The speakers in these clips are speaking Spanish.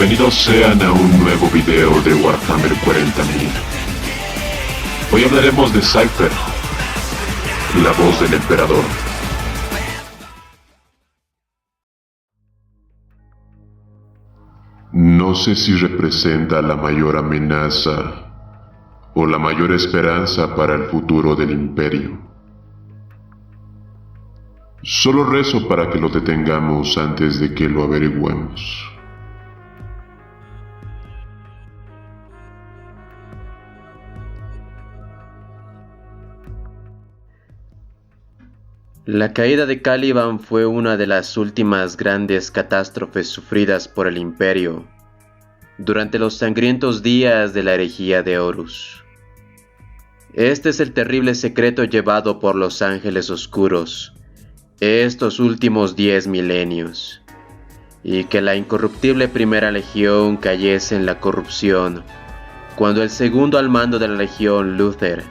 Bienvenidos sean a un nuevo video de Warhammer 40.000. Hoy hablaremos de Cypher, la voz del emperador. No sé si representa la mayor amenaza o la mayor esperanza para el futuro del imperio. Solo rezo para que lo detengamos antes de que lo averigüemos. La caída de Caliban fue una de las últimas grandes catástrofes sufridas por el Imperio durante los sangrientos días de la herejía de Horus. Este es el terrible secreto llevado por los ángeles oscuros estos últimos 10 milenios, y que la incorruptible primera legión cayese en la corrupción cuando el segundo al mando de la legión, Luther,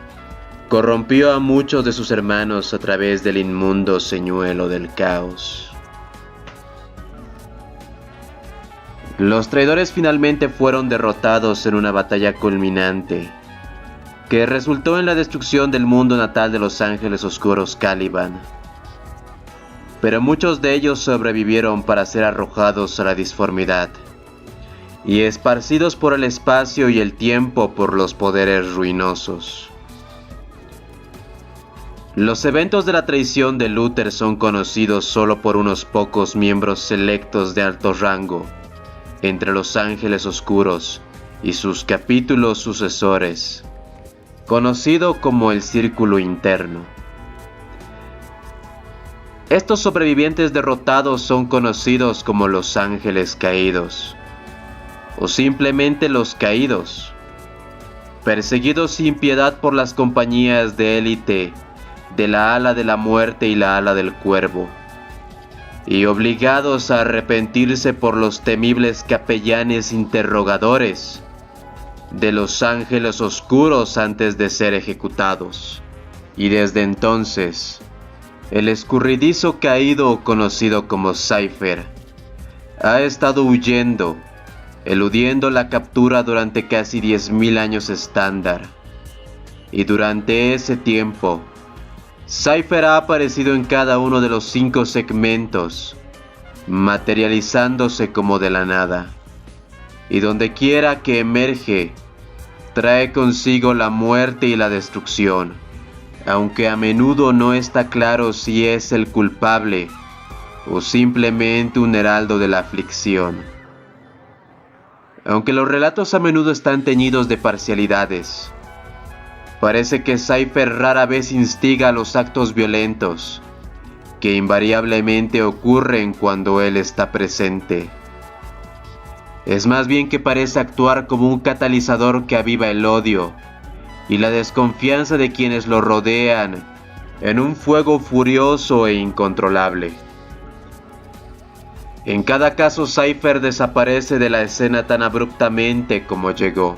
corrompió a muchos de sus hermanos a través del inmundo señuelo del caos. Los traidores finalmente fueron derrotados en una batalla culminante, que resultó en la destrucción del mundo natal de los ángeles oscuros Caliban. Pero muchos de ellos sobrevivieron para ser arrojados a la disformidad, y esparcidos por el espacio y el tiempo por los poderes ruinosos. Los eventos de la traición de Luther son conocidos solo por unos pocos miembros selectos de alto rango entre los ángeles oscuros y sus capítulos sucesores, conocido como el Círculo Interno. Estos sobrevivientes derrotados son conocidos como los Ángeles Caídos, o simplemente los Caídos, perseguidos sin piedad por las compañías de élite de la ala de la muerte y la ala del cuervo, y obligados a arrepentirse por los temibles capellanes interrogadores de los ángeles oscuros antes de ser ejecutados. Y desde entonces, el escurridizo caído conocido como Cypher ha estado huyendo, eludiendo la captura durante casi 10.000 años estándar, y durante ese tiempo, Cypher ha aparecido en cada uno de los 5 segmentos, materializándose como de la nada, y donde quiera que emerge, trae consigo la muerte y la destrucción, aunque a menudo no está claro si es el culpable o simplemente un heraldo de la aflicción. Aunque los relatos a menudo están teñidos de parcialidades, parece que Cypher rara vez instiga a los actos violentos, que invariablemente ocurren cuando él está presente. Es más bien que parece actuar como un catalizador que aviva el odio y la desconfianza de quienes lo rodean en un fuego furioso e incontrolable. En cada caso, Cypher desaparece de la escena tan abruptamente como llegó.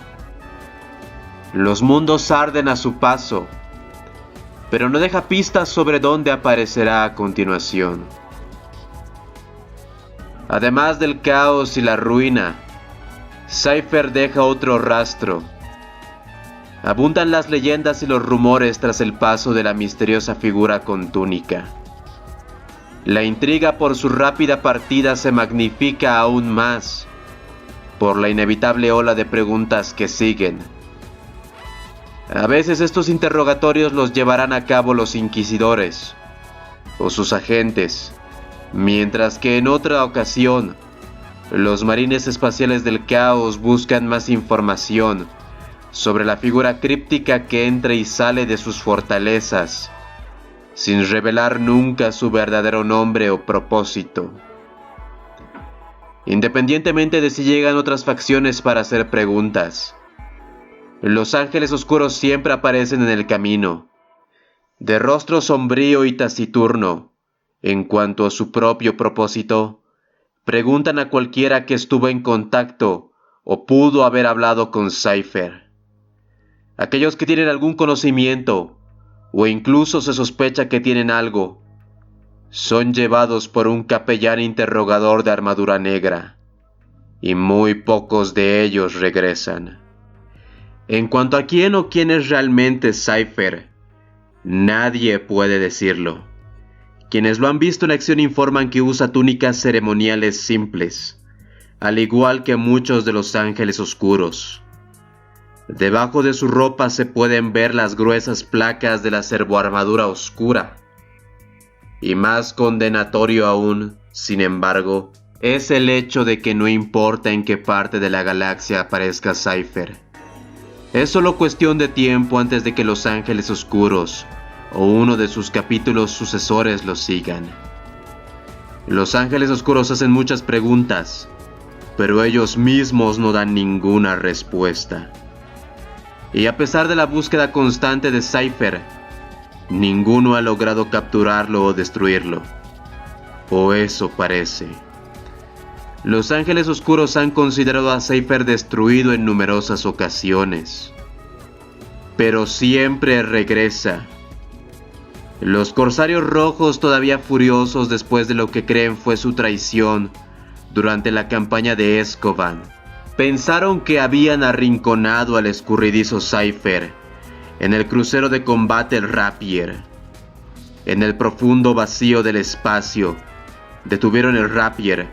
Los mundos arden a su paso, pero no deja pistas sobre dónde aparecerá a continuación. Además del caos y la ruina, Cypher deja otro rastro. Abundan las leyendas y los rumores tras el paso de la misteriosa figura con túnica. La intriga por su rápida partida se magnifica aún más por la inevitable ola de preguntas que siguen. A veces estos interrogatorios los llevarán a cabo los inquisidores o sus agentes, mientras que en otra ocasión, los marines espaciales del caos buscan más información sobre la figura críptica que entra y sale de sus fortalezas, sin revelar nunca su verdadero nombre o propósito. Independientemente de si llegan otras facciones para hacer preguntas, los ángeles oscuros siempre aparecen en el camino, de rostro sombrío y taciturno. En cuanto a su propio propósito, preguntan a cualquiera que estuvo en contacto o pudo haber hablado con Cypher. Aquellos que tienen algún conocimiento, o incluso se sospecha que tienen algo, son llevados por un capellán interrogador de armadura negra, y muy pocos de ellos regresan. En cuanto a quién o quién es realmente Cypher, nadie puede decirlo. Quienes lo han visto en acción informan que usa túnicas ceremoniales simples, al igual que muchos de los ángeles oscuros. Debajo de su ropa se pueden ver las gruesas placas de la servoarmadura oscura. Y más condenatorio aún, sin embargo, es el hecho de que no importa en qué parte de la galaxia aparezca Cypher. Es solo cuestión de tiempo antes de que los ángeles oscuros o uno de sus capítulos sucesores lo sigan. Los ángeles oscuros hacen muchas preguntas, pero ellos mismos no dan ninguna respuesta. Y a pesar de la búsqueda constante de Cypher, ninguno ha logrado capturarlo o destruirlo. O eso parece. Los ángeles oscuros han considerado a Cypher destruido en numerosas ocasiones, pero siempre regresa. Los corsarios rojos, todavía furiosos después de lo que creen fue su traición durante la campaña de Escoban, pensaron que habían arrinconado al escurridizo Cypher en el crucero de combate el Rapier. En el profundo vacío del espacio, detuvieron el Rapier,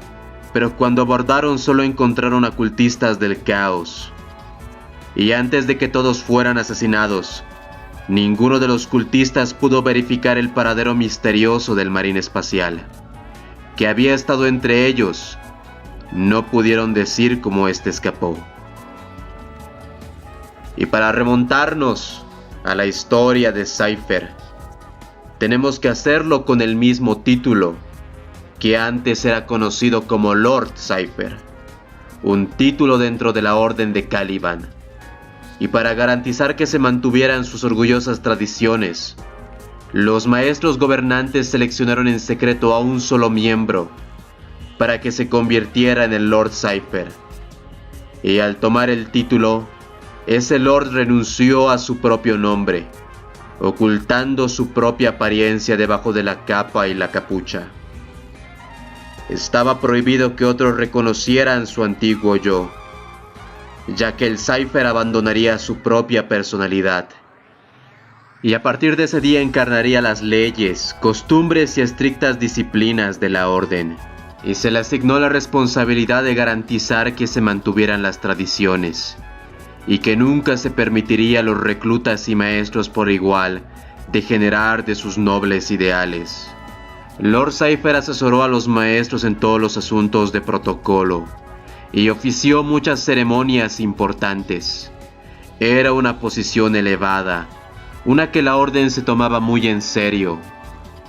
pero cuando abordaron solo encontraron a cultistas del caos. Y antes de que todos fueran asesinados, ninguno de los cultistas pudo verificar el paradero misterioso del marín espacial, que había estado entre ellos. No pudieron decir cómo éste escapó. Y para remontarnos a la historia de Cypher, tenemos que hacerlo con el mismo título, que antes era conocido como Lord Cypher, un título dentro de la Orden de Caliban. Y para garantizar que se mantuvieran sus orgullosas tradiciones, los maestros gobernantes seleccionaron en secreto a un solo miembro para que se convirtiera en el Lord Cypher. Y al tomar el título, ese Lord renunció a su propio nombre, ocultando su propia apariencia debajo de la capa y la capucha. Estaba prohibido que otros reconocieran su antiguo yo, ya que el Cypher abandonaría su propia personalidad. Y a partir de ese día encarnaría las leyes, costumbres y estrictas disciplinas de la orden, y se le asignó la responsabilidad de garantizar que se mantuvieran las tradiciones, y que nunca se permitiría a los reclutas y maestros por igual degenerar de sus nobles ideales. Lord Cypher asesoró a los maestros en todos los asuntos de protocolo, y ofició muchas ceremonias importantes. Era una posición elevada, una que la orden se tomaba muy en serio,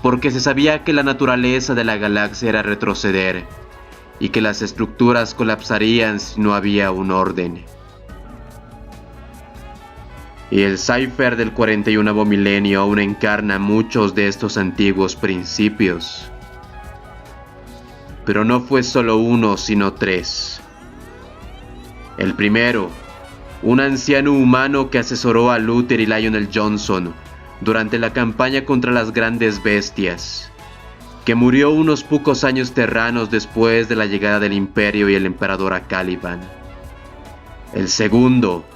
porque se sabía que la naturaleza de la galaxia era retroceder, y que las estructuras colapsarían si no había un orden. Y el Cypher del 41º milenio aún encarna muchos de estos antiguos principios. Pero no fue solo uno, sino tres. El primero, un anciano humano que asesoró a Luther y Lionel Johnson durante la campaña contra las grandes bestias, que murió unos pocos años terranos después de la llegada del Imperio y el Emperador a Caliban. El segundo,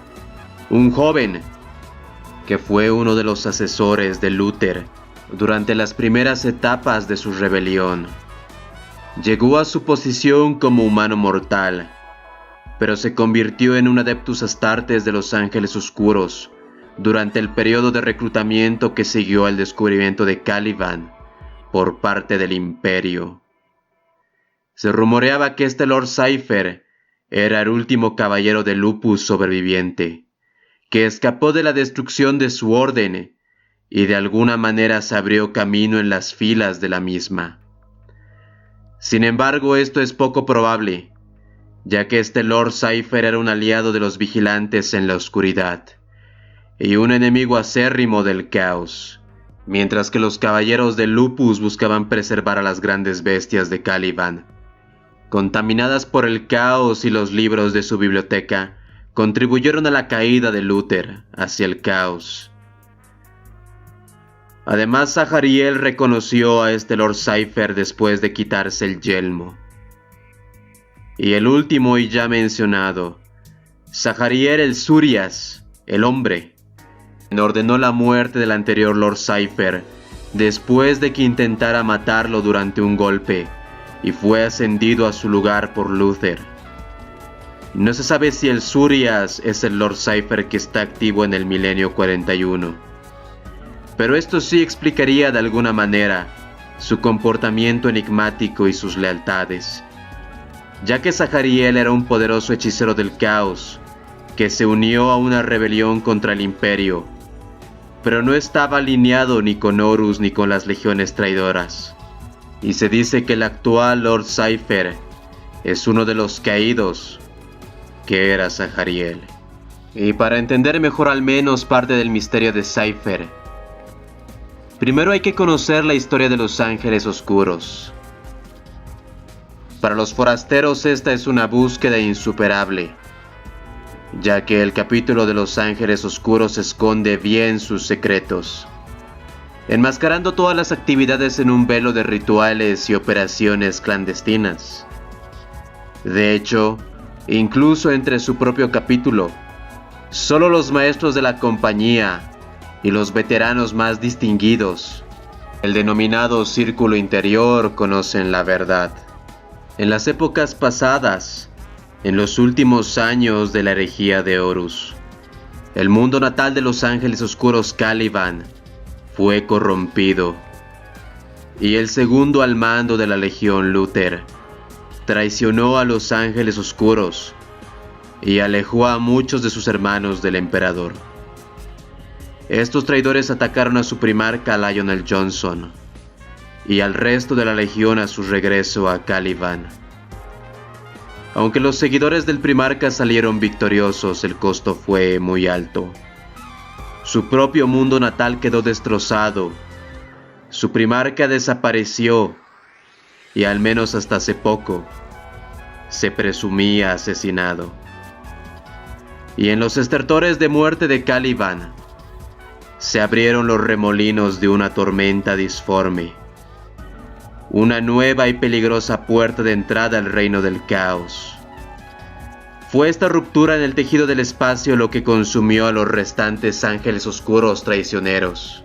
un joven que fue uno de los asesores de Luther durante las primeras etapas de su rebelión. Llegó a su posición como humano mortal, pero se convirtió en un Adeptus Astartes de los Ángeles Oscuros durante el periodo de reclutamiento que siguió al descubrimiento de Caliban por parte del Imperio. Se rumoreaba que este Lord Cypher era el último caballero de Lupus sobreviviente, que escapó de la destrucción de su orden y de alguna manera se abrió camino en las filas de la misma. Sin embargo, esto es poco probable, ya que este Lord Cypher era un aliado de los vigilantes en la oscuridad y un enemigo acérrimo del caos, mientras que los caballeros de Lupus buscaban preservar a las grandes bestias de Caliban. Contaminadas por el caos y los libros de su biblioteca, contribuyeron a la caída de Luther hacia el caos. Además, Zahariel reconoció a este Lord Cypher después de quitarse el yelmo. Y el último y ya mencionado, Zahariel el Zurias, el hombre, ordenó la muerte del anterior Lord Cypher después de que intentara matarlo durante un golpe y fue ascendido a su lugar por Luther. No se sabe si el Zurias es el Lord Cypher que está activo en el Milenio 41, pero esto sí explicaría de alguna manera su comportamiento enigmático y sus lealtades, ya que Zahariel era un poderoso hechicero del caos que se unió a una rebelión contra el Imperio, pero no estaba alineado ni con Horus ni con las legiones traidoras. Y se dice que el actual Lord Cypher es uno de los caídos, que era Zahariel. Y para entender mejor al menos parte del misterio de Cypher, primero hay que conocer la historia de los Ángeles Oscuros. Para los forasteros esta es una búsqueda insuperable, ya que el capítulo de los Ángeles Oscuros esconde bien sus secretos, enmascarando todas las actividades en un velo de rituales y operaciones clandestinas. De hecho, incluso entre su propio capítulo, solo los maestros de la compañía y los veteranos más distinguidos, el denominado Círculo Interior, conocen la verdad. En las épocas pasadas, en los últimos años de la herejía de Horus, el mundo natal de los Ángeles Oscuros Caliban fue corrompido, y el segundo al mando de la Legión, Luther, traicionó a los Ángeles Oscuros y alejó a muchos de sus hermanos del emperador. Estos traidores atacaron a su primarca Lionel Johnson y al resto de la Legión a su regreso a Caliban. Aunque los seguidores del primarca salieron victoriosos, el costo fue muy alto. Su propio mundo natal quedó destrozado, su primarca desapareció y al menos hasta hace poco se presumía asesinado. Y en los estertores de muerte de Caliban se abrieron los remolinos de una tormenta disforme, una nueva y peligrosa puerta de entrada al reino del caos. Fue esta ruptura en el tejido del espacio lo que consumió a los restantes Ángeles Oscuros traicioneros,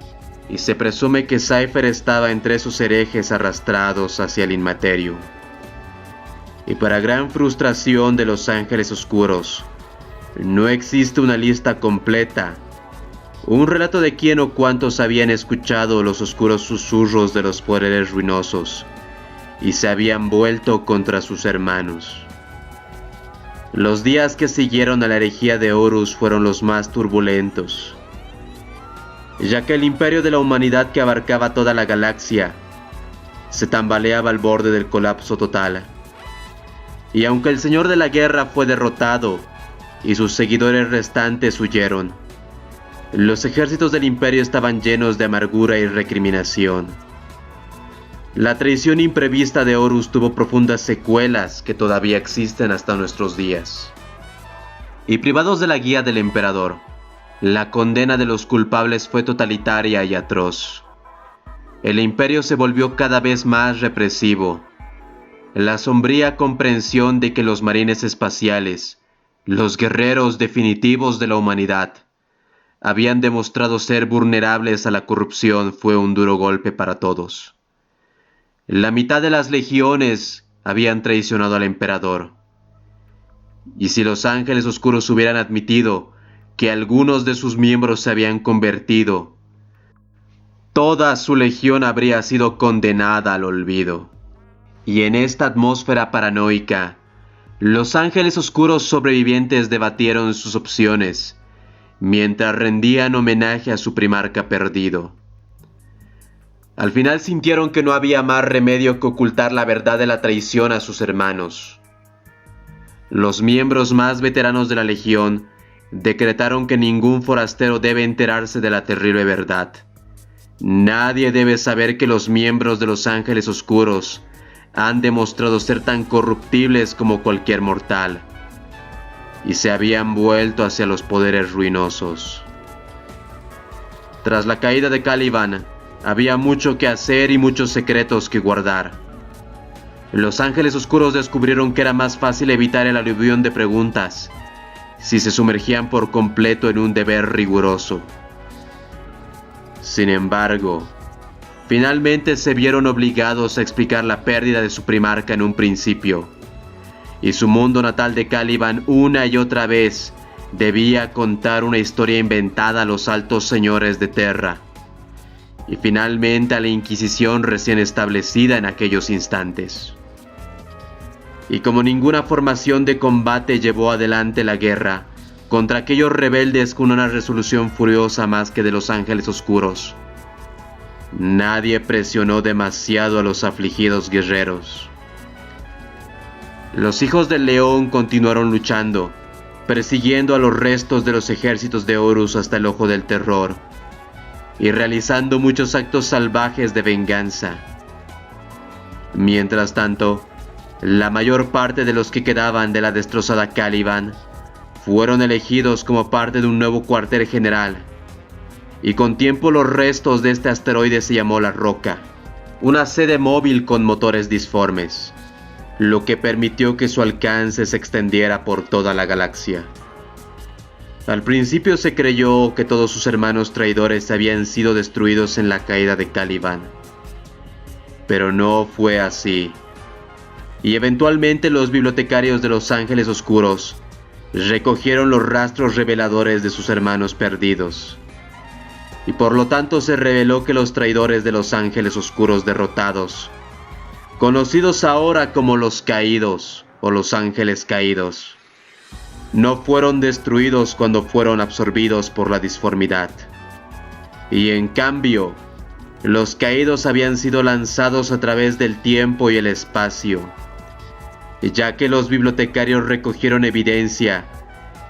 y se presume que Cypher estaba entre esos herejes arrastrados hacia el Inmaterium. Y para gran frustración de los Ángeles Oscuros, no existe una lista completa, un relato de quién o cuántos habían escuchado los oscuros susurros de los poderes ruinosos y se habían vuelto contra sus hermanos. Los días que siguieron a la herejía de Horus fueron los más turbulentos, ya que el imperio de la humanidad que abarcaba toda la galaxia se tambaleaba al borde del colapso total. Y aunque el Señor de la Guerra fue derrotado y sus seguidores restantes huyeron, los ejércitos del imperio estaban llenos de amargura y recriminación. La traición imprevista de Horus tuvo profundas secuelas que todavía existen hasta nuestros días. Y privados de la guía del emperador, la condena de los culpables fue totalitaria y atroz. El imperio se volvió cada vez más represivo. La sombría comprensión de que los marines espaciales, los guerreros definitivos de la humanidad, habían demostrado ser vulnerables a la corrupción fue un duro golpe para todos. La mitad de las legiones habían traicionado al emperador. Y si los Ángeles Oscuros hubieran admitido que algunos de sus miembros se habían convertido, toda su legión habría sido condenada al olvido. Y en esta atmósfera paranoica, los Ángeles Oscuros sobrevivientes debatieron sus opciones, mientras rendían homenaje a su primarca perdido. Al final sintieron que no había más remedio que ocultar la verdad de la traición a sus hermanos. Los miembros más veteranos de la Legión decretaron que ningún forastero debe enterarse de la terrible verdad. Nadie debe saber que los miembros de los Ángeles Oscuros han demostrado ser tan corruptibles como cualquier mortal, y se habían vuelto hacia los poderes ruinosos. Tras la caída de Caliban, había mucho que hacer y muchos secretos que guardar. Los Ángeles Oscuros descubrieron que era más fácil evitar el aluvión de preguntas si se sumergían por completo en un deber riguroso. Sin embargo, finalmente se vieron obligados a explicar la pérdida de su primarca en un principio, y su mundo natal de Caliban una y otra vez debía contar una historia inventada a los altos señores de Terra, y finalmente a la Inquisición recién establecida en aquellos instantes. Y como ninguna formación de combate llevó adelante la guerra contra aquellos rebeldes con una resolución furiosa más que de los Ángeles Oscuros, nadie presionó demasiado a los afligidos guerreros. Los hijos del león continuaron luchando, persiguiendo a los restos de los ejércitos de Horus hasta el ojo del terror, y realizando muchos actos salvajes de venganza. Mientras tanto, la mayor parte de los que quedaban de la destrozada Caliban fueron elegidos como parte de un nuevo cuartel general, y con tiempo los restos de este asteroide se llamó La Roca, una sede móvil con motores disformes, lo que permitió que su alcance se extendiera por toda la galaxia. Al principio se creyó que todos sus hermanos traidores habían sido destruidos en la caída de Caliban, pero no fue así, y eventualmente los bibliotecarios de los Ángeles Oscuros recogieron los rastros reveladores de sus hermanos perdidos, y por lo tanto se reveló que los traidores de los Ángeles Oscuros derrotados, conocidos ahora como los Caídos o los Ángeles Caídos, no fueron destruidos cuando fueron absorbidos por la disformidad, y en cambio, los Caídos habían sido lanzados a través del tiempo y el espacio, ya que los bibliotecarios recogieron evidencia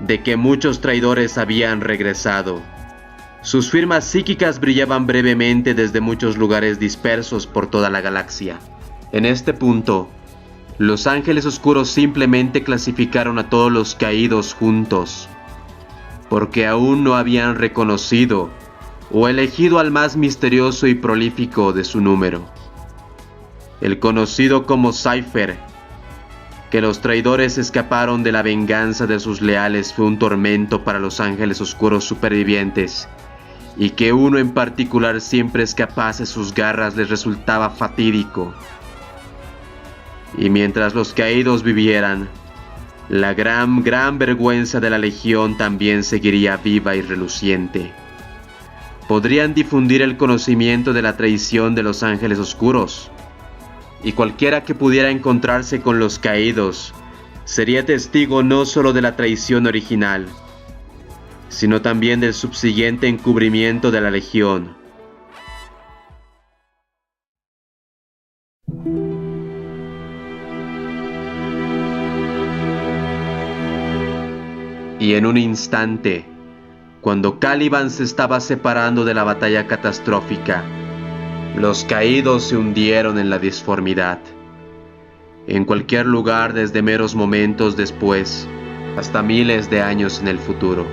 de que muchos traidores habían regresado. Sus firmas psíquicas brillaban brevemente desde muchos lugares dispersos por toda la galaxia. En este punto, los Ángeles Oscuros simplemente clasificaron a todos los Caídos juntos, porque aún no habían reconocido o elegido al más misterioso y prolífico de su número, el conocido como Cypher. Que los traidores escaparon de la venganza de sus leales fue un tormento para los Ángeles Oscuros supervivientes, y que uno en particular siempre escapase sus garras les resultaba fatídico. Y mientras los Caídos vivieran, la gran vergüenza de la Legión también seguiría viva y reluciente. Podrían difundir el conocimiento de la traición de los Ángeles Oscuros, y cualquiera que pudiera encontrarse con los Caídos sería testigo no solo de la traición original, sino también del subsiguiente encubrimiento de la Legión. Y en un instante, cuando Caliban se estaba separando de la batalla catastrófica, los Caídos se hundieron en la disformidad. En cualquier lugar desde meros momentos después, hasta miles de años en el futuro.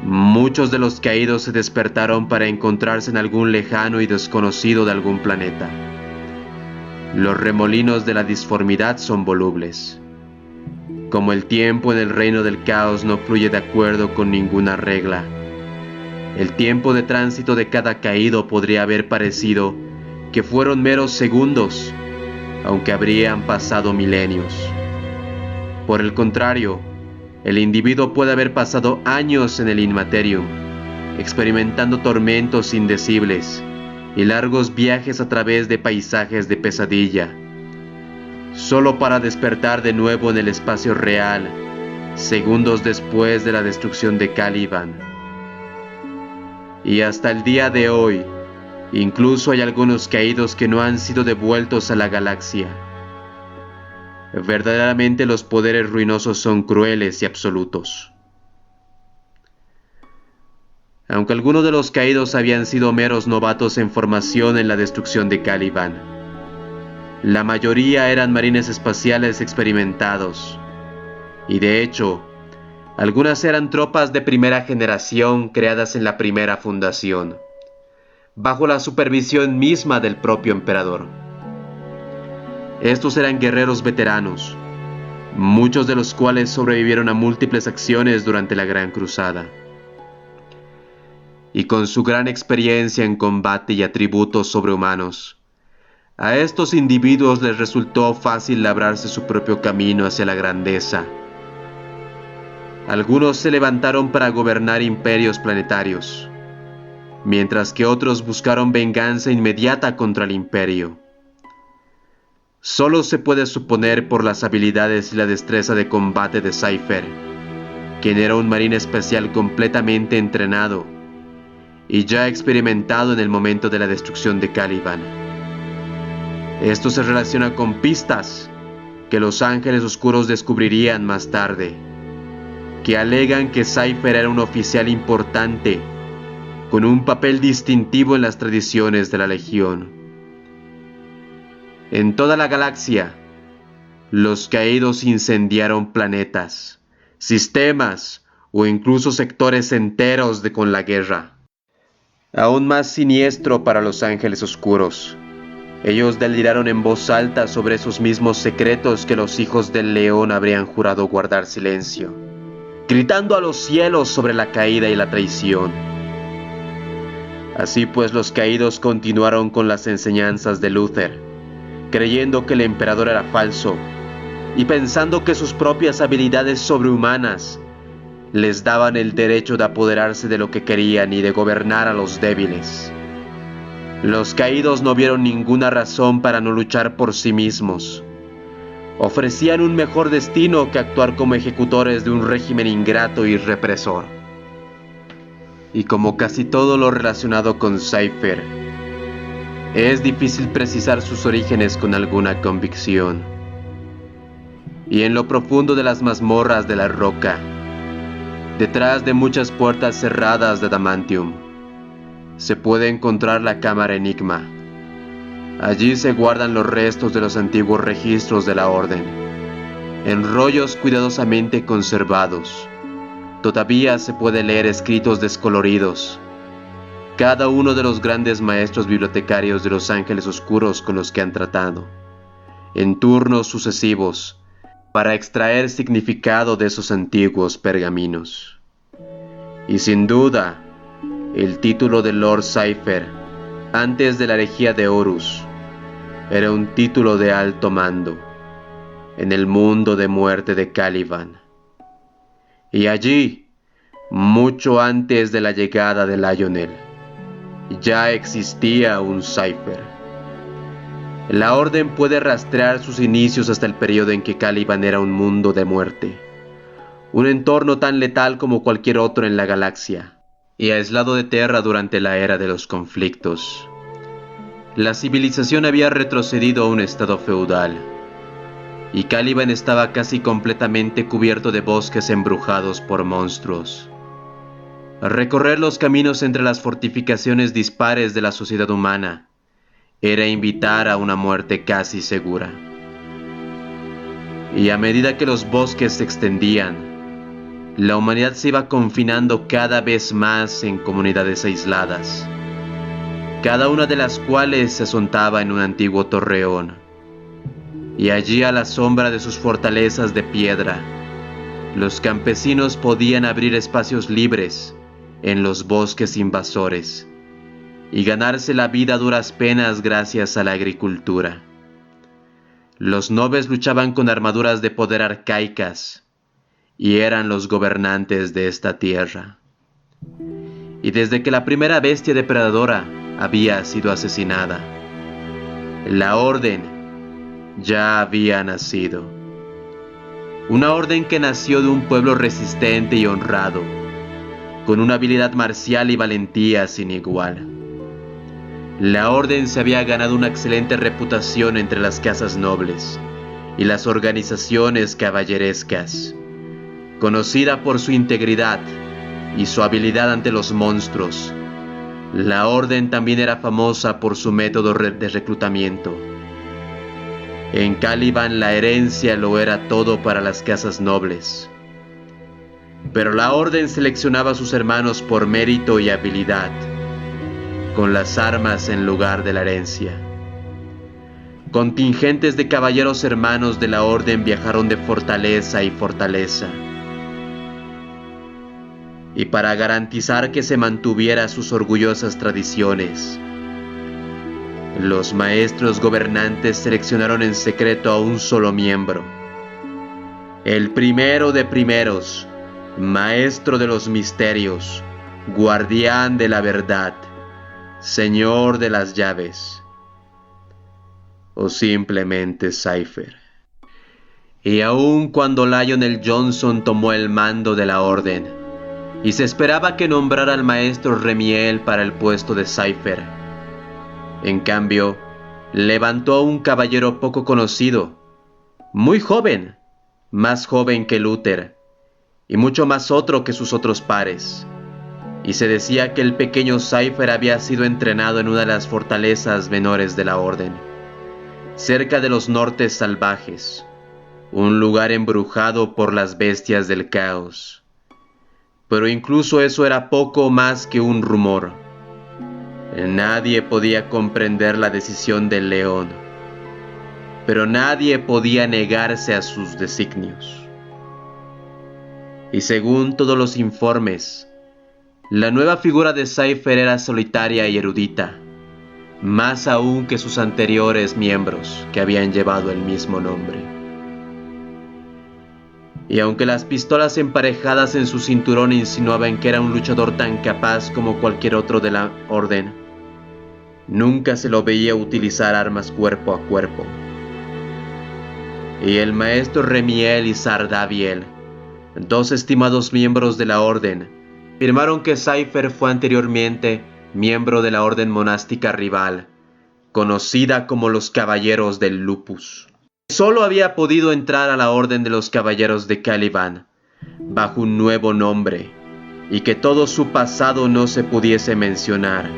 Muchos de los Caídos se despertaron para encontrarse en algún lejano y desconocido de algún planeta. Los remolinos de la disformidad son volubles. Como el tiempo en el reino del caos no fluye de acuerdo con ninguna regla, el tiempo de tránsito de cada caído podría haber parecido que fueron meros segundos, aunque habrían pasado milenios. Por el contrario, el individuo puede haber pasado años en el Inmaterium, experimentando tormentos indecibles y largos viajes a través de paisajes de pesadilla, solo para despertar de nuevo en el espacio real, segundos después de la destrucción de Caliban. Y hasta el día de hoy, incluso hay algunos caídos que no han sido devueltos a la galaxia. Verdaderamente los poderes ruinosos son crueles y absolutos. Aunque algunos de los caídos habían sido meros novatos en formación en la destrucción de Caliban, la mayoría eran marines espaciales experimentados, y de hecho, algunas eran tropas de primera generación creadas en la primera fundación, bajo la supervisión misma del propio emperador. Estos eran guerreros veteranos, muchos de los cuales sobrevivieron a múltiples acciones durante la Gran Cruzada. Y con su gran experiencia en combate y atributos sobrehumanos, a estos individuos les resultó fácil labrarse su propio camino hacia la grandeza. Algunos se levantaron para gobernar imperios planetarios, mientras que otros buscaron venganza inmediata contra el imperio. Solo se puede suponer por las habilidades y la destreza de combate de Cypher, quien era un marín especial completamente entrenado y ya experimentado en el momento de la destrucción de Caliban. Esto se relaciona con pistas que los Ángeles Oscuros descubrirían más tarde, que alegan que Cypher era un oficial importante con un papel distintivo en las tradiciones de la Legión. En toda la galaxia, los caídos incendiaron planetas, sistemas o incluso sectores enteros con la guerra. Aún más siniestro para los Ángeles Oscuros, ellos deliraron en voz alta sobre esos mismos secretos que los hijos del león habrían jurado guardar silencio, gritando a los cielos sobre la caída y la traición. Así pues, los caídos continuaron con las enseñanzas de Luther, creyendo que el emperador era falso y pensando que sus propias habilidades sobrehumanas les daban el derecho de apoderarse de lo que querían y de gobernar a los débiles. Los caídos no vieron ninguna razón para no luchar por sí mismos. Ofrecían un mejor destino que actuar como ejecutores de un régimen ingrato y represor. Y como casi todo lo relacionado con Cypher, es difícil precisar sus orígenes con alguna convicción. Y en lo profundo de las mazmorras de la roca, detrás de muchas puertas cerradas de adamantium, se puede encontrar la cámara Enigma. Allí se guardan los restos de los antiguos registros de la Orden, en rollos cuidadosamente conservados. Todavía se puede leer escritos descoloridos, cada uno de los grandes maestros bibliotecarios de los Ángeles Oscuros con los que han tratado, en turnos sucesivos, para extraer significado de esos antiguos pergaminos. Y sin duda, el título de Lord Cypher, antes de la herejía de Horus, era un título de alto mando en el mundo de muerte de Caliban. Y allí, mucho antes de la llegada de Lionel, ya existía un Cypher. La Orden puede rastrear sus inicios hasta el periodo en que Caliban era un mundo de muerte, un entorno tan letal como cualquier otro en la galaxia, y aislado de Terra durante la era de los conflictos. La civilización había retrocedido a un estado feudal, y Caliban estaba casi completamente cubierto de bosques embrujados por monstruos. Recorrer los caminos entre las fortificaciones dispares de la sociedad humana era invitar a una muerte casi segura. Y a medida que los bosques se extendían, la humanidad se iba confinando cada vez más en comunidades aisladas, cada una de las cuales se asentaba en un antiguo torreón, y allí a la sombra de sus fortalezas de piedra, los campesinos podían abrir espacios libres en los bosques invasores y ganarse la vida a duras penas gracias a la agricultura. Los nobles luchaban con armaduras de poder arcaicas y eran los gobernantes de esta tierra. Y desde que la primera bestia depredadora había sido asesinada, la Orden ya había nacido. Una orden que nació de un pueblo resistente y honrado, con una habilidad marcial y valentía sin igual. La orden se había ganado una excelente reputación entre las casas nobles y las organizaciones caballerescas, conocida por su integridad y su habilidad ante los monstruos. La orden también era famosa por su método de reclutamiento. En Caliban la herencia lo era todo para las casas nobles, pero la orden seleccionaba a sus hermanos por mérito y habilidad, con las armas en lugar de la herencia. contingentes de caballeros hermanos de la orden viajaron de fortaleza y fortaleza. Y para garantizar que se mantuviera sus orgullosas tradiciones, los maestros gobernantes seleccionaron en secreto a un solo miembro, el primero de primeros, maestro de los misterios, guardián de la verdad, señor de las llaves, o simplemente Cypher. Y aun cuando Lionel Johnson tomó el mando de la orden, y se esperaba que nombrara al maestro Remiel para el puesto de Cypher, en cambio, levantó a un caballero poco conocido, muy joven, más joven que Luther, y mucho más otro que sus otros pares, y se decía que el pequeño Cypher había sido entrenado en una de las fortalezas menores de la orden, cerca de los nortes salvajes, un lugar embrujado por las bestias del caos. Pero incluso eso era poco más que un rumor. Nadie podía comprender la decisión del león, pero nadie podía negarse a sus designios. Y según todos los informes, la nueva figura de Cypher era solitaria y erudita, más aún que sus anteriores miembros que habían llevado el mismo nombre. Y aunque las pistolas emparejadas en su cinturón insinuaban que era un luchador tan capaz como cualquier otro de la orden, nunca se lo veía utilizar armas cuerpo a cuerpo. Y el maestro Remiel y Sardaviel, dos estimados miembros de la orden, afirmaron que Cypher fue anteriormente miembro de la orden monástica rival, conocida como los Caballeros del Lupus. Solo había podido entrar a la orden de los Caballeros de Caliban bajo un nuevo nombre, y que todo su pasado no se pudiese mencionar,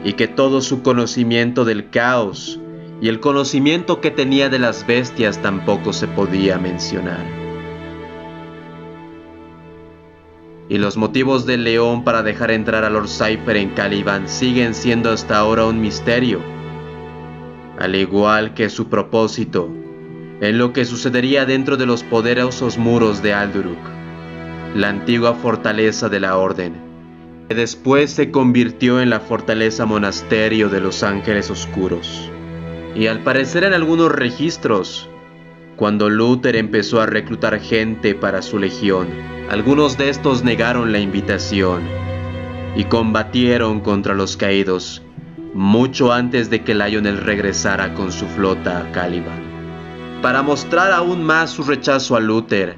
y que todo su conocimiento del caos y el conocimiento que tenía de las bestias tampoco se podía mencionar. Y los motivos del león para dejar entrar a Lord Cypher en Caliban siguen siendo hasta ahora un misterio, al igual que su propósito en lo que sucedería dentro de los poderosos muros de Alduruk, la antigua fortaleza de la Orden, que después se convirtió en la fortaleza monasterio de los Ángeles Oscuros. Y al parecer en algunos registros, cuando Luther empezó a reclutar gente para su legión, algunos de estos negaron la invitación y combatieron contra los caídos mucho antes de que Lionel regresara con su flota a Caliban. Para mostrar aún más su rechazo a Luther,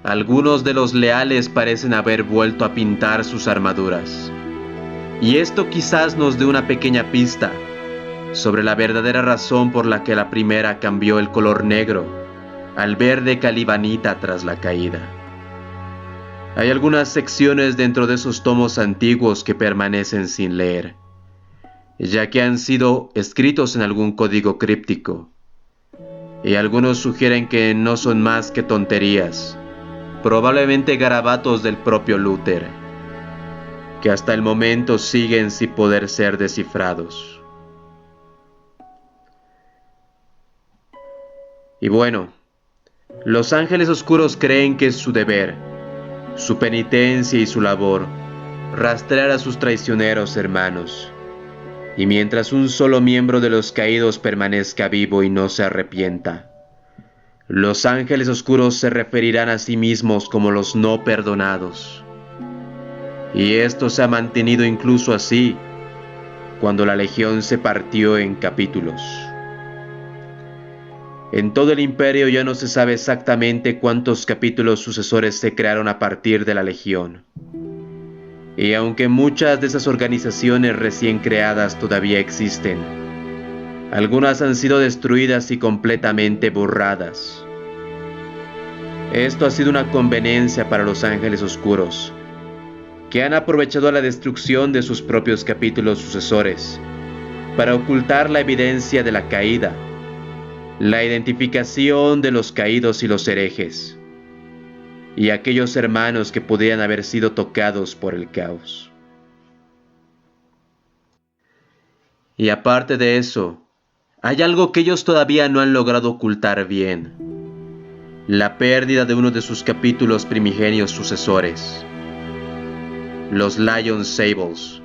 algunos de los leales parecen haber vuelto a pintar sus armaduras. Y esto quizás nos dé una pequeña pista sobre la verdadera razón por la que la primera cambió el color negro al verde calibanita tras la caída. Hay algunas secciones dentro de esos tomos antiguos que permanecen sin leer, ya que han sido escritos en algún código críptico, y algunos sugieren que no son más que tonterías, probablemente garabatos del propio Luther, que hasta el momento siguen sin poder ser descifrados. Y bueno, los Ángeles Oscuros creen que es su deber, su penitencia y su labor rastrear a sus traicioneros hermanos. Y mientras un solo miembro de los caídos permanezca vivo y no se arrepienta, los Ángeles Oscuros se referirán a sí mismos como los no perdonados. Y esto se ha mantenido incluso así cuando la Legión se partió en capítulos. En todo el imperio ya no se sabe exactamente cuántos capítulos sucesores se crearon a partir de la Legión. Y aunque muchas de esas organizaciones recién creadas todavía existen, algunas han sido destruidas y completamente borradas. Esto ha sido una conveniencia para los Ángeles Oscuros, que han aprovechado la destrucción de sus propios capítulos sucesores para ocultar la evidencia de la caída, la identificación de los caídos y los herejes, y aquellos hermanos que podrían haber sido tocados por el caos. Y aparte de eso, Hay algo que ellos todavía no han logrado ocultar bien: la pérdida de uno de sus capítulos primigenios sucesores, los Lion Sables,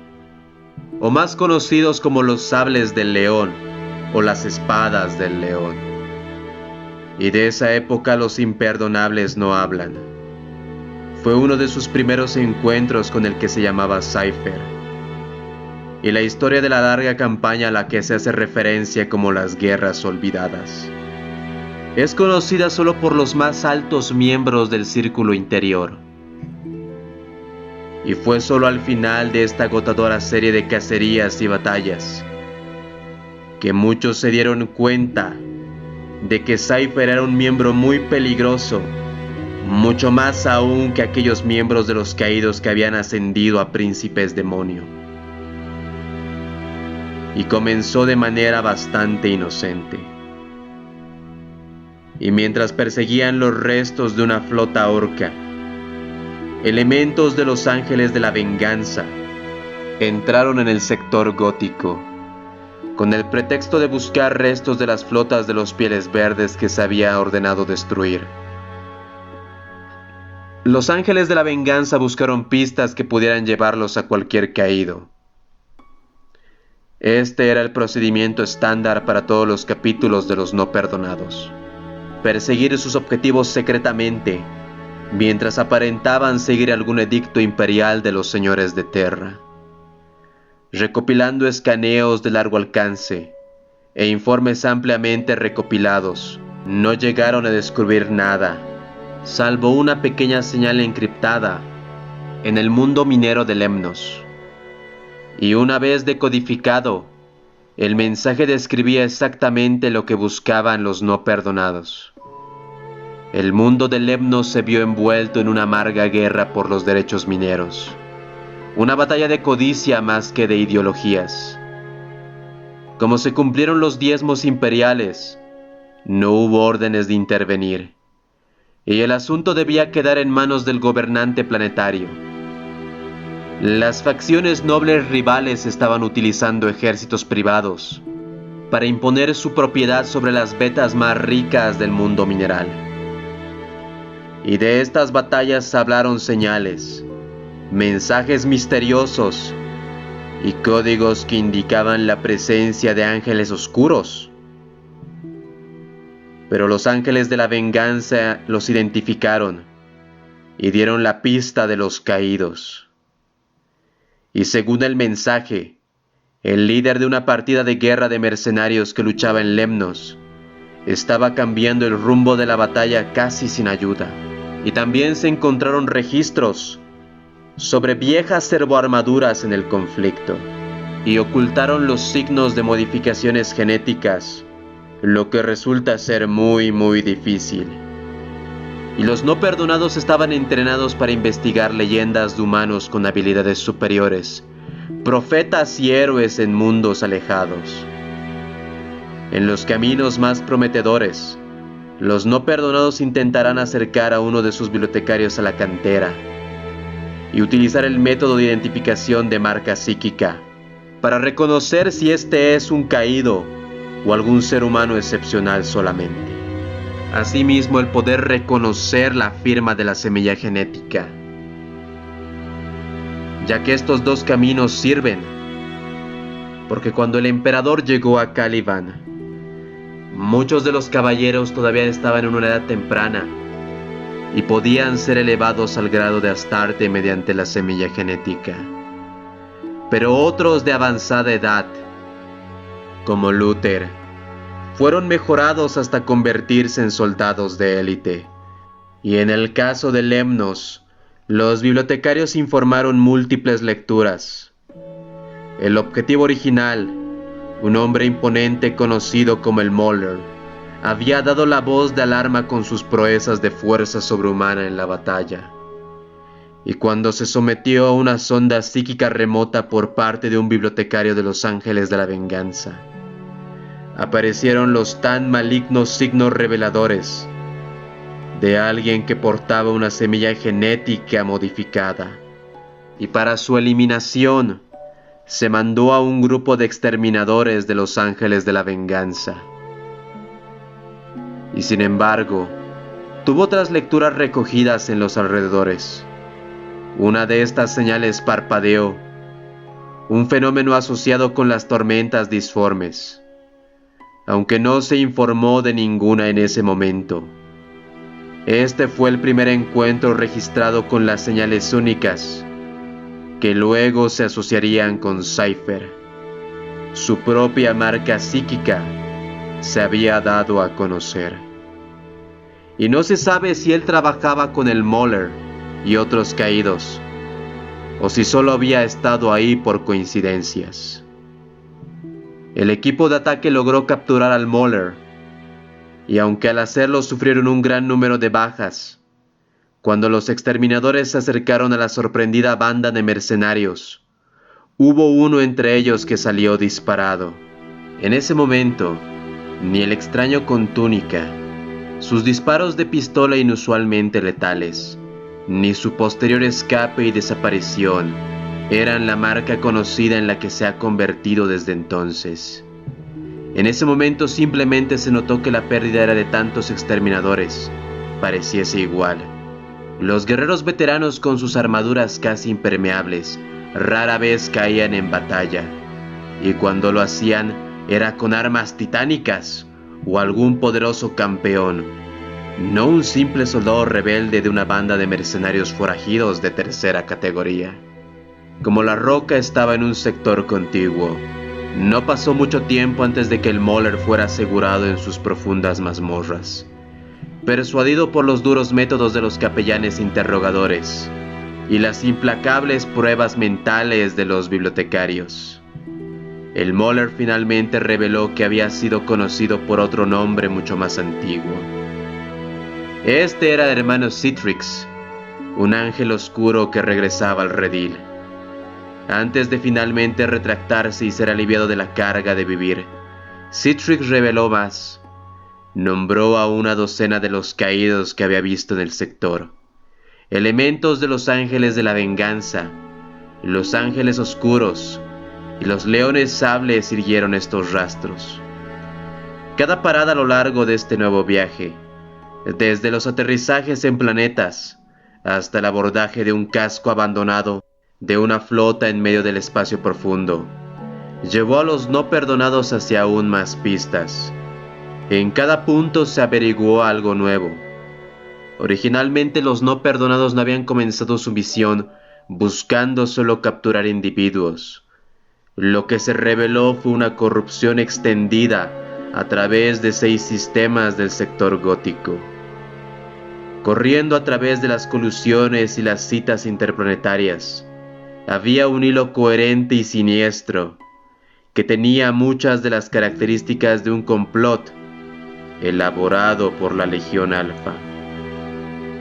o más conocidos como los sables del león o las espadas del león. Y de esa época los imperdonables no hablan. Fue uno de sus primeros encuentros con el que se llamaba Cypher, y la historia de la larga campaña a la que se hace referencia como las Guerras Olvidadas es conocida solo por los más altos miembros del Círculo Interior. Y fue solo al final de esta agotadora serie de cacerías y batallas que muchos se dieron cuenta de que Cypher era un miembro muy peligroso, mucho más aún que aquellos miembros de los caídos que habían ascendido a príncipes demonio. Y comenzó de manera bastante inocente. Y mientras perseguían los restos de una flota orca, elementos de los Ángeles de la Venganza entraron en el sector gótico, con el pretexto de buscar restos de las flotas de los Pieles Verdes que se había ordenado destruir. Los Ángeles de la Venganza buscaron pistas que pudieran llevarlos a cualquier caído. Este era el procedimiento estándar para todos los capítulos de los no perdonados: perseguir sus objetivos secretamente, mientras aparentaban seguir algún edicto imperial de los señores de Terra. Recopilando escaneos de largo alcance e informes ampliamente recopilados, no llegaron a descubrir nada, salvo una pequeña señal encriptada en el mundo minero de Lemnos. Y una vez decodificado, el mensaje describía exactamente lo que buscaban los no perdonados. El mundo de Lemnos se vio envuelto en una amarga guerra por los derechos mineros, una batalla de codicia más que de ideologías. Como se cumplieron los diezmos imperiales, no hubo órdenes de intervenir, y el asunto debía quedar en manos del gobernante planetario. Las facciones nobles rivales estaban utilizando ejércitos privados para imponer su propiedad sobre las vetas más ricas del mundo mineral. Y de estas batallas hablaron señales, mensajes misteriosos y códigos que indicaban la presencia de ángeles oscuros. Pero los Ángeles de la Venganza los identificaron y dieron la pista de los caídos. Y según el mensaje, el líder de una partida de guerra de mercenarios que luchaba en Lemnos estaba cambiando el rumbo de la batalla casi sin ayuda. Y también se encontraron registros sobre viejas servoarmaduras en el conflicto, y ocultaron los signos de modificaciones genéticas, lo que resulta ser muy difícil. Y los no perdonados estaban entrenados para investigar leyendas de humanos con habilidades superiores, profetas y héroes en mundos alejados. En los caminos más prometedores, los no perdonados intentarán acercar a uno de sus bibliotecarios a la cantera y utilizar el método de identificación de marca psíquica para reconocer si este es un caído o algún ser humano excepcional solamente. Asimismo, el poder reconocer la firma de la semilla genética, ya que estos dos caminos sirven, porque cuando el emperador llegó a Caliban, muchos de los caballeros todavía estaban en una edad temprana y podían ser elevados al grado de Astarte mediante la semilla genética. Pero otros de avanzada edad, como Luther, fueron mejorados hasta convertirse en soldados de élite. Y en el caso de Lemnos, los bibliotecarios informaron múltiples lecturas. El objetivo original, un hombre imponente conocido como el Mauler, había dado la voz de alarma con sus proezas de fuerza sobrehumana en la batalla. Y cuando se sometió a una sonda psíquica remota por parte de un bibliotecario de los Ángeles de la Venganza, aparecieron los tan malignos signos reveladores de alguien que portaba una semilla genética modificada. Y para su eliminación se mandó a un grupo de exterminadores de los Ángeles de la Venganza. Y sin embargo, tuvo otras lecturas recogidas en los alrededores. Una de estas señales parpadeó, un fenómeno asociado con las tormentas disformes, aunque no se informó de ninguna en ese momento. Este fue el primer encuentro registrado con las señales únicas, que luego se asociarían con Cypher. Su propia marca psíquica se había dado a conocer. Y no se sabe si él trabajaba con el Mauler y otros caídos, o si solo había estado ahí por coincidencias. El equipo de ataque logró capturar al Mauler, y aunque al hacerlo sufrieron un gran número de bajas, cuando los exterminadores se acercaron a la sorprendida banda de mercenarios, hubo uno entre ellos que salió disparado. En ese momento, ni el extraño con túnica, sus disparos de pistola inusualmente letales, ni su posterior escape y desaparición eran la marca conocida en la que se ha convertido desde entonces. En ese momento simplemente se notó que la pérdida era de tantos exterminadores, pareciese igual. Los guerreros veteranos con sus armaduras casi impermeables rara vez caían en batalla, y cuando lo hacían era con armas titánicas o algún poderoso campeón, no un simple soldado rebelde de una banda de mercenarios forajidos de tercera categoría. Como la roca estaba en un sector contiguo, no pasó mucho tiempo antes de que el Mauler fuera asegurado en sus profundas mazmorras, persuadido por los duros métodos de los capellanes interrogadores y las implacables pruebas mentales de los bibliotecarios. El Mauler finalmente reveló que había sido conocido por otro nombre mucho más antiguo. Este era el hermano Citrix, un ángel oscuro que regresaba al redil. Antes de finalmente retractarse y ser aliviado de la carga de vivir, Citrix reveló más. Nombró a una docena de los caídos que había visto en el sector, elementos de los Ángeles de la Venganza, los Ángeles Oscuros y los Leones Sables siguieron estos rastros. Cada parada a lo largo de este nuevo viaje, desde los aterrizajes en planetas hasta el abordaje de un casco abandonado de una flota en medio del espacio profundo, llevó a los no perdonados hacia aún más pistas. En cada punto se averiguó algo nuevo. Originalmente los no perdonados no habían comenzado su misión buscando solo capturar individuos. Lo que se reveló fue una corrupción extendida a través de 6 sistemas del sector gótico. Corriendo a través de las colusiones y las citas interplanetarias, había un hilo coherente y siniestro que tenía muchas de las características de un complot elaborado por la Legión Alfa.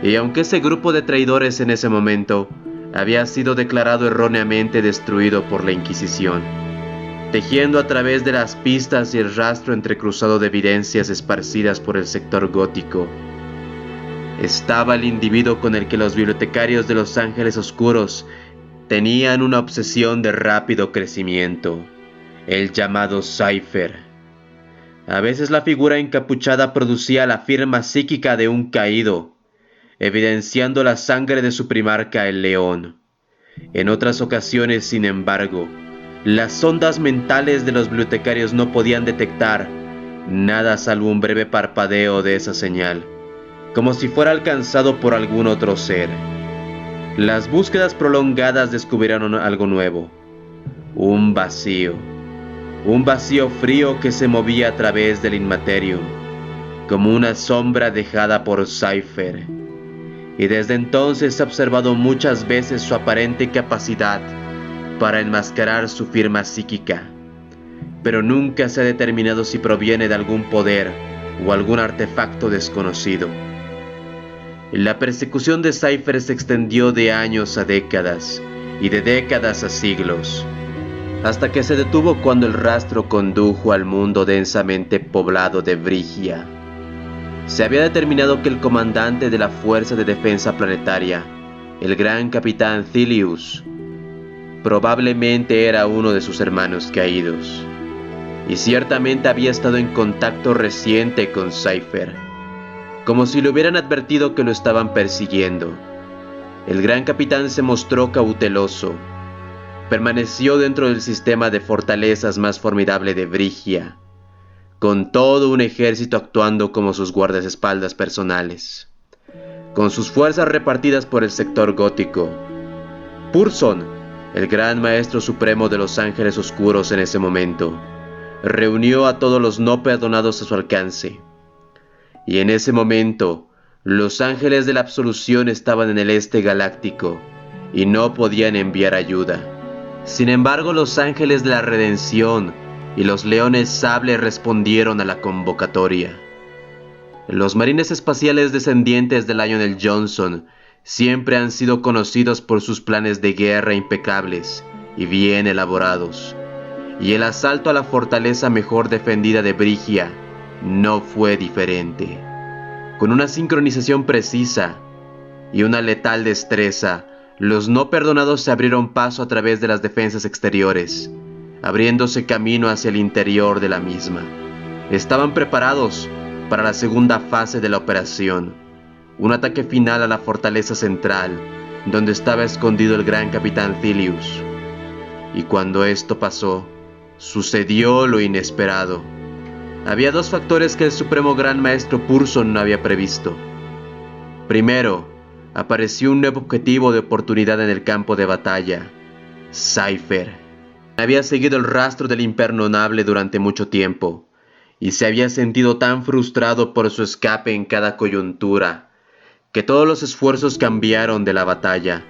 Y aunque ese grupo de traidores en ese momento había sido declarado erróneamente destruido por la Inquisición, tejiendo a través de las pistas y el rastro entrecruzado de evidencias esparcidas por el sector gótico, estaba el individuo con el que los bibliotecarios de los Ángeles Oscuros tenían una obsesión de rápido crecimiento, el llamado Cypher. A veces la figura encapuchada producía la firma psíquica de un caído, evidenciando la sangre de su primarca el león. En otras ocasiones, sin embargo, las sondas mentales de los bibliotecarios no podían detectar nada salvo un breve parpadeo de esa señal, como si fuera alcanzado por algún otro ser. Las búsquedas prolongadas descubrieron algo nuevo, un vacío frío que se movía a través del Inmaterium, como una sombra dejada por Cypher, y desde entonces se ha observado muchas veces su aparente capacidad para enmascarar su firma psíquica, pero nunca se ha determinado si proviene de algún poder o algún artefacto desconocido. La persecución de Cypher se extendió de años a décadas, y de décadas a siglos, hasta que se detuvo cuando el rastro condujo al mundo densamente poblado de Vrigia. Se había determinado que el comandante de la Fuerza de Defensa Planetaria, el gran capitán Thilius, Probablemente era uno de sus hermanos caídos, y ciertamente había estado en contacto reciente con Cypher, como si le hubieran advertido que lo estaban persiguiendo. El gran capitán se mostró cauteloso. Permaneció dentro del sistema de fortalezas más formidable de Brigia, con todo un ejército actuando como sus guardaespaldas personales, con sus fuerzas repartidas por el sector gótico. Purson, el gran maestro supremo de los ángeles oscuros en ese momento, reunió a todos los no perdonados a su alcance. Y en ese momento, los ángeles de la absolución estaban en el este galáctico y no podían enviar ayuda. Sin embargo, los ángeles de la redención y los leones sable respondieron a la convocatoria. Los marines espaciales descendientes de Lionel Johnson siempre han sido conocidos por sus planes de guerra impecables y bien elaborados, y el asalto a la fortaleza mejor defendida de Brigia no fue diferente. Con una sincronización precisa y una letal destreza, los no perdonados se abrieron paso a través de las defensas exteriores, abriéndose camino hacia el interior de la misma. Estaban preparados para la segunda fase de la operación, un ataque final a la fortaleza central, donde estaba escondido el gran capitán Thilius. Y cuando esto pasó, sucedió lo inesperado. Había dos factores que el supremo gran maestro Purson no había previsto. Primero, apareció un nuevo objetivo de oportunidad en el campo de batalla: Cypher. Había seguido el rastro del imperdonable durante mucho tiempo, y se había sentido tan frustrado por su escape en cada coyuntura, que todos los esfuerzos cambiaron de la batalla,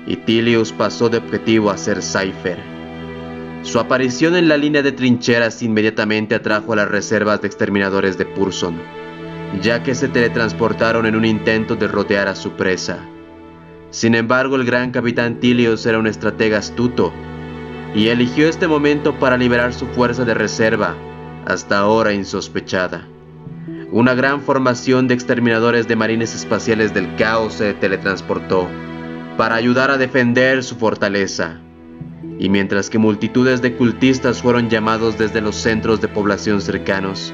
y Thilius pasó de objetivo a ser Cypher. Su aparición en la línea de trincheras inmediatamente atrajo a las reservas de exterminadores de Purson, ya que se teletransportaron en un intento de rodear a su presa. Sin embargo, el gran capitán Thilius era un estratega astuto, y eligió este momento para liberar su fuerza de reserva, hasta ahora insospechada. Una gran formación de exterminadores de marines espaciales del caos se teletransportó para ayudar a defender su fortaleza. Y mientras que multitudes de cultistas fueron llamados desde los centros de población cercanos,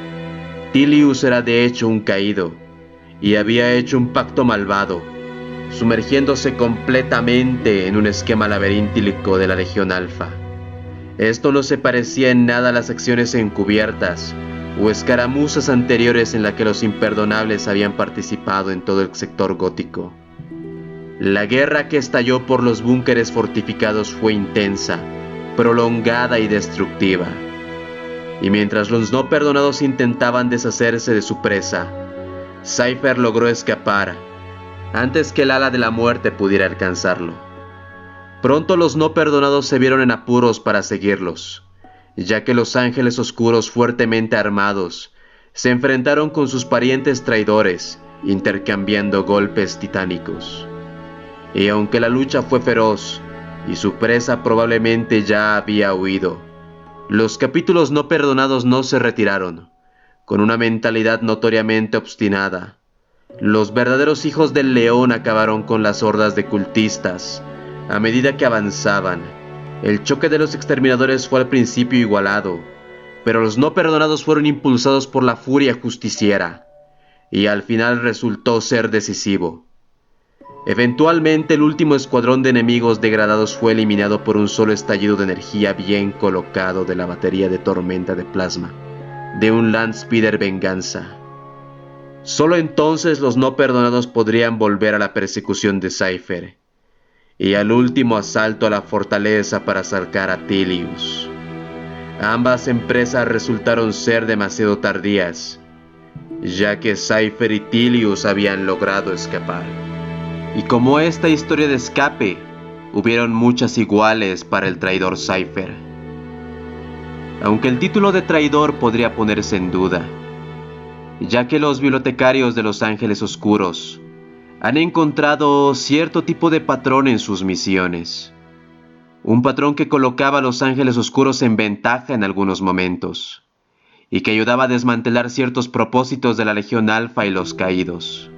Thilius era de hecho un caído, y había hecho un pacto malvado, sumergiéndose completamente en un esquema laberíntico de la Legión Alfa. Esto no se parecía en nada a las acciones encubiertas o escaramuzas anteriores en las que los imperdonables habían participado en todo el sector gótico. La guerra que estalló por los búnkeres fortificados fue intensa, prolongada y destructiva. Y mientras los no perdonados intentaban deshacerse de su presa, Cypher logró escapar antes que el ala de la muerte pudiera alcanzarlo. Pronto los no perdonados se vieron en apuros para seguirlos, ya que los ángeles oscuros fuertemente armados se enfrentaron con sus parientes traidores, intercambiando golpes titánicos. Y aunque la lucha fue feroz y su presa probablemente ya había huido, los capítulos no perdonados no se retiraron. Con una mentalidad notoriamente obstinada, los verdaderos hijos del león acabaron con las hordas de cultistas a medida que avanzaban. El choque de los exterminadores fue al principio igualado, pero los no perdonados fueron impulsados por la furia justiciera, y al final resultó ser decisivo. Eventualmente el último escuadrón de enemigos degradados fue eliminado por un solo estallido de energía bien colocado de la batería de tormenta de plasma de un Landspeeder Venganza. Solo entonces los no perdonados podrían volver a la persecución de Cypher y al último asalto a la fortaleza para sacar a Thilius. Ambas empresas resultaron ser demasiado tardías, ya que Cypher y Thilius habían logrado escapar. Y como esta historia de escape, hubieron muchas iguales para el traidor Cypher. Aunque el título de traidor podría ponerse en duda, ya que los bibliotecarios de los Ángeles Oscuros han encontrado cierto tipo de patrón en sus misiones. Un patrón que colocaba a los Ángeles Oscuros en ventaja en algunos momentos, y que ayudaba a desmantelar ciertos propósitos de la Legión Alfa y los Caídos.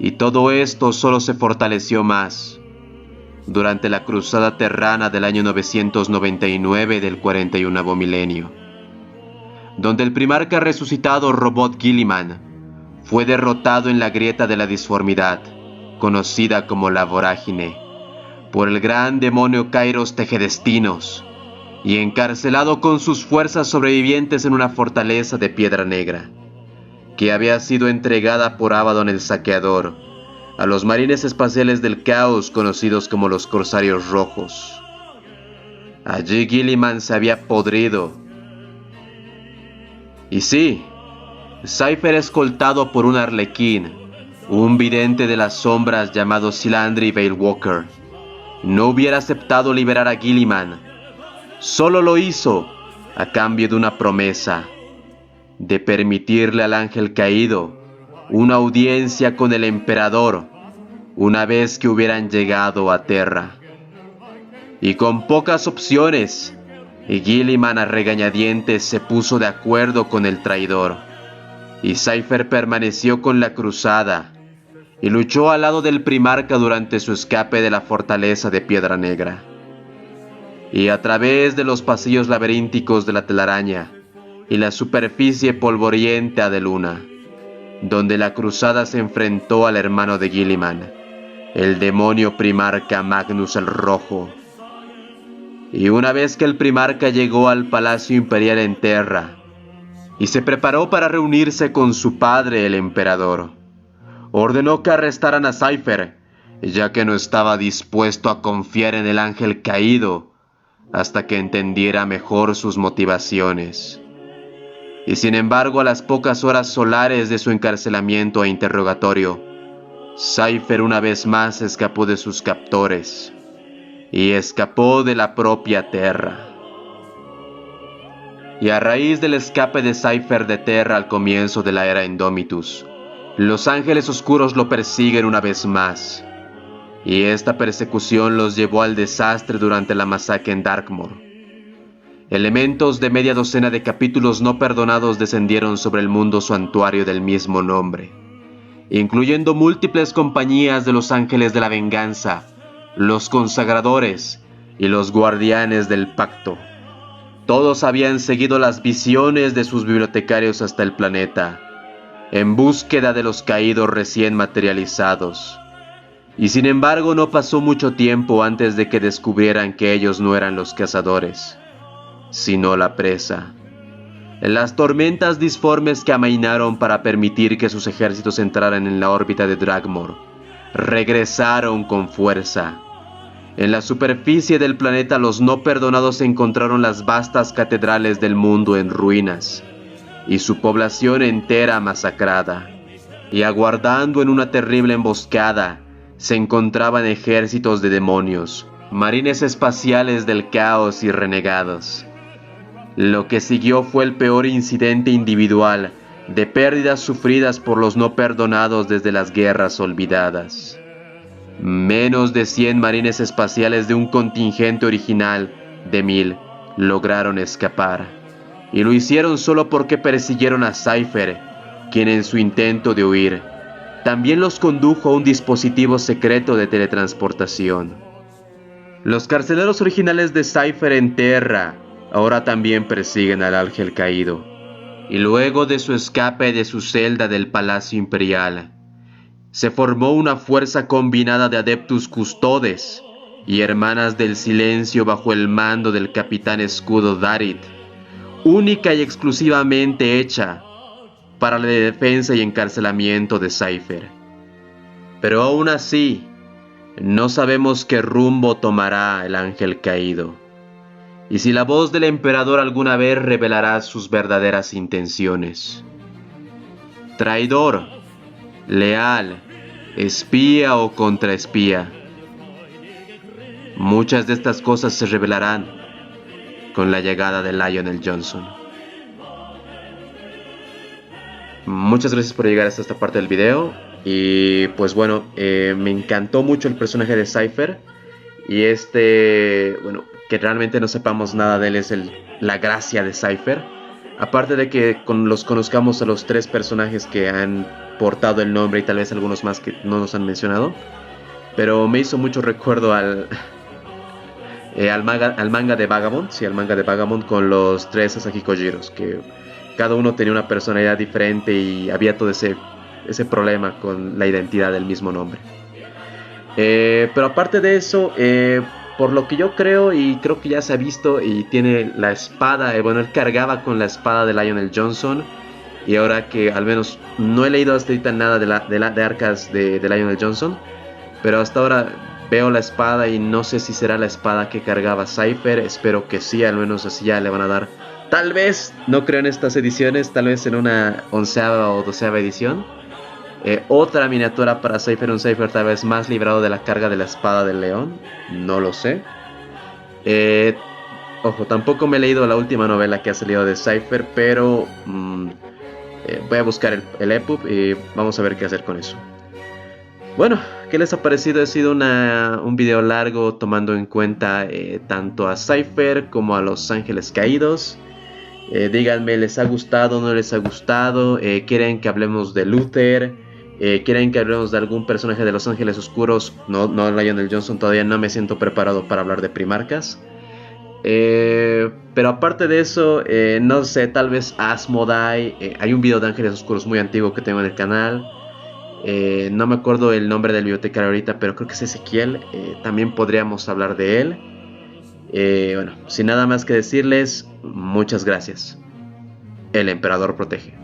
Y todo esto solo se fortaleció más durante la cruzada terrana del año 999 del 41º milenio, donde el primarca resucitado Robot Guilliman fue derrotado en la grieta de la disformidad, conocida como la Vorágine, por el gran demonio Kairos Tejedestinos, y encarcelado con sus fuerzas sobrevivientes en una fortaleza de piedra negra, que había sido entregada por Abaddon el Saqueador a los marines espaciales del caos conocidos como los Corsarios Rojos. Allí Guilliman se había podrido. Y sí, Cypher, escoltado por un arlequín, un vidente de las sombras llamado Silandri Veilwalker, no hubiera aceptado liberar a Guilliman. Solo lo hizo a cambio de una promesa, de permitirle al ángel caído una audiencia con el emperador una vez que hubieran llegado a Terra. Y con pocas opciones, Guilliman a regañadientes se puso de acuerdo con el traidor, y Cypher permaneció con la cruzada y luchó al lado del primarca durante su escape de la fortaleza de Piedra Negra. Y a través de los pasillos laberínticos de la telaraña y la superficie polvorienta de Luna, donde la cruzada se enfrentó al hermano de Guilliman, el demonio primarca Magnus el Rojo. Y una vez que el primarca llegó al Palacio Imperial en Terra y se preparó para reunirse con su padre el emperador, ordenó que arrestaran a Cypher, ya que no estaba dispuesto a confiar en el ángel caído hasta que entendiera mejor sus motivaciones. Y sin embargo, a las pocas horas solares de su encarcelamiento e interrogatorio, Cypher una vez más escapó de sus captores y escapó de la propia Terra. Y a raíz del escape de Cypher de Terra al comienzo de la era Indomitus, los ángeles oscuros lo persiguen una vez más, y esta persecución los llevó al desastre durante la masacre en Darkmoor. Elementos de media docena de capítulos no perdonados descendieron sobre el mundo santuario del mismo nombre, incluyendo múltiples compañías de los ángeles de la venganza, los consagradores y los guardianes del pacto. Todos habían seguido las visiones de sus bibliotecarios hasta el planeta, en búsqueda de los caídos recién materializados. Y sin embargo no pasó mucho tiempo antes de que descubrieran que ellos no eran los cazadores, sino la presa. Las tormentas disformes que amainaron para permitir que sus ejércitos entraran en la órbita de Dragmor regresaron con fuerza. En la superficie del planeta los no perdonados encontraron las vastas catedrales del mundo en ruinas y su población entera masacrada. Y aguardando en una terrible emboscada se encontraban ejércitos de demonios, marines espaciales del caos y renegados. Lo que siguió fue el peor incidente individual de pérdidas sufridas por los no perdonados desde las guerras olvidadas. Menos de 100 marines espaciales de un contingente original de 1000 lograron escapar, y lo hicieron solo porque persiguieron a Cypher, quien en su intento de huir también los condujo a un dispositivo secreto de teletransportación. Los carceleros originales de Cypher en Terra ahora también persiguen al ángel caído, y luego de su escape de su celda del Palacio Imperial, se formó una fuerza combinada de Adeptus Custodes y Hermanas del Silencio bajo el mando del Capitán Escudo Darit, única y exclusivamente hecha para la defensa y encarcelamiento de Cypher. Pero aún así, no sabemos qué rumbo tomará el ángel caído, y si la voz del emperador alguna vez revelará sus verdaderas intenciones. Traidor, leal, espía o contraespía. Muchas de estas cosas se revelarán con la llegada de Lionel Johnson. Muchas gracias por llegar hasta esta parte del video. Y pues bueno, me encantó mucho el personaje de Cypher. Y bueno, que realmente no sepamos nada de él es la gracia de Cypher. Aparte de que los conozcamos a los 3 personajes que han portado el nombre y tal vez algunos más que no nos han mencionado. Pero me hizo mucho recuerdo al manga de Vagabond. Sí, al manga de Vagabond con los 3 Sasaki Kojiros. Que cada uno tenía una personalidad diferente y había todo ese problema con la identidad del mismo nombre. Pero aparte de eso, por lo que yo creo, y creo que ya se ha visto, y tiene la espada, bueno, él cargaba con la espada de Lionel Johnson, y ahora que al menos no he leído hasta ahorita nada de arcas de Lionel Johnson, pero hasta ahora veo la espada y no sé si será la espada que cargaba Cypher. Espero que sí, al menos así ya le van a dar, tal vez, no creo en estas ediciones, tal vez en una 11ª o 12ª edición, otra miniatura para Cypher, un Cypher tal vez más librado de la carga de la espada del león, no lo sé. Ojo, tampoco me he leído la última novela que ha salido de Cypher, pero voy a buscar el EPUB y vamos a ver qué hacer con eso. Bueno, ¿qué les ha parecido? Ha sido un video largo tomando en cuenta tanto a Cypher como a Los Ángeles Caídos. Díganme, ¿les ha gustado? ¿No les ha gustado? ¿Quieren que hablemos de Luther? ¿Quieren que hablemos de algún personaje de Los Ángeles Oscuros? No, Lionel Johnson, todavía no me siento preparado para hablar de Primarcas. Pero aparte de eso, no sé, tal vez Asmodai. Hay un video de Ángeles Oscuros muy antiguo que tengo en el canal. No me acuerdo el nombre del bibliotecario ahorita, pero creo que es Ezequiel. También podríamos hablar de él. Bueno, sin nada más que decirles, muchas gracias. El emperador protege.